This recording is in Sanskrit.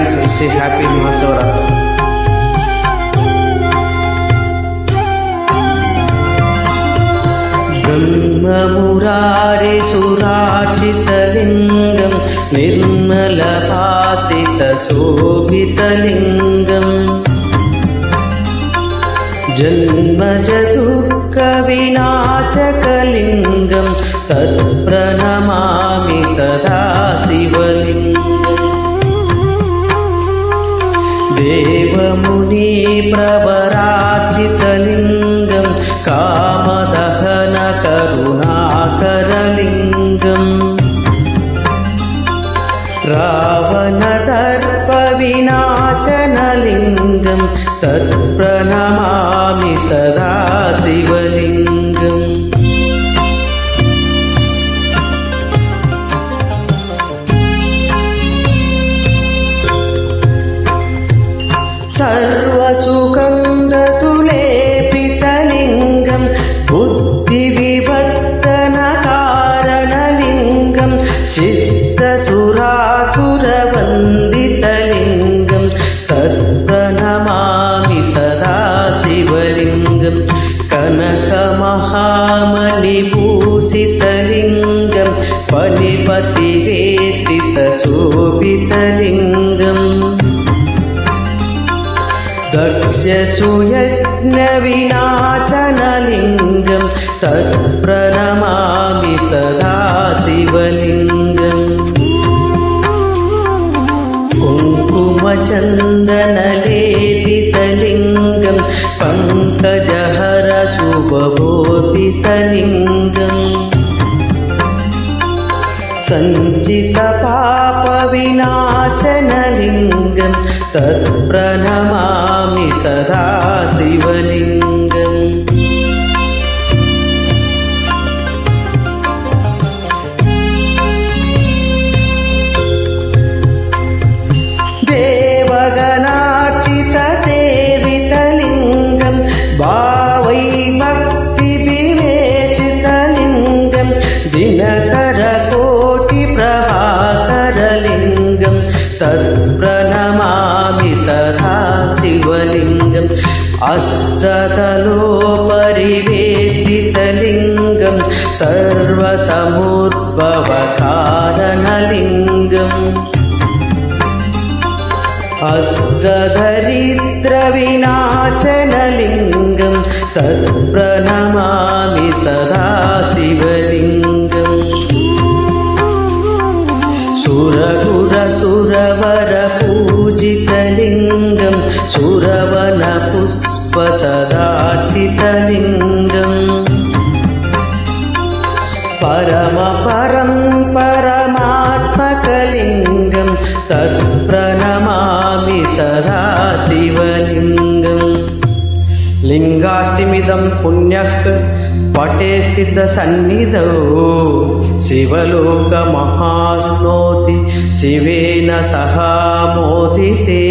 advance wish you happy Mahasavaratri. ब्रह्ममुरारे सुरार्चितलिङ्गं निर्मलभासितशोभितलिङ्गम् जन्मजदुःखविनाशकलिङ्गं तत्प्रणमामि सदा शिवलिङ्गम् देवमुनिप्रवरार्चितलिङ्गं कामदहनकरुणाकरलिङ्गम् रावणदर्पविनाशनलिङ्गं तत्प्रणमामि सदा शिवलिङ्गम् सर्वसुगन्धसुलेपितलिङ्गं बुद्धिविवर्तनकारणलिङ्गं सिद्धसुरासुरवन्दितलिङ्गं तत्प्रणमामि सदा शिवलिङ्गं कनकमहामणिभूषितलिङ्गं फणिपतिवेष्टितशोभितलिङ्गम् दक्षसुयज्ञविनाशनलिङ्गं तत्प्रणमामि सदा शिवलिङ्गम् कुङ्कुमचन्दनलेपितलिङ्गं पङ्कजहरशुभभोपितलिङ्गम् सञ्चितपापविनाशनलिङ्गं तत्प्रणमामि सदा शिवलिङ्गम् देवगणार्चितसेवितलिङ्गं भावैभक्तिविवेचितलिङ्गं दिनकरकोटिप्रभाकरलिङ्गं तत्प्रणमामि सदा शिवलिङ्गम् अष्टदलोपरिवेष्टितलिङ्गं सर्वसमुद्भवकारणलिङ्गम् अष्टदरिद्रविनाशनलिङ्गं तत्प्रणमामि सदा शिवलिङ्गम् सुरगुरसुरवरपूजितलिङ्गं सुरवनपुष्पसदार्चितलिङ्गम् परमपरं परमात्मकलिङ्गं तत्प्रणमामि सदा शिवलिङ्गम् लिङ्गाष्टमिदं पुण्यः पटे स्थितसन्निधौ शिवलोकमहाश्नोति शिवेन सह मोदिते।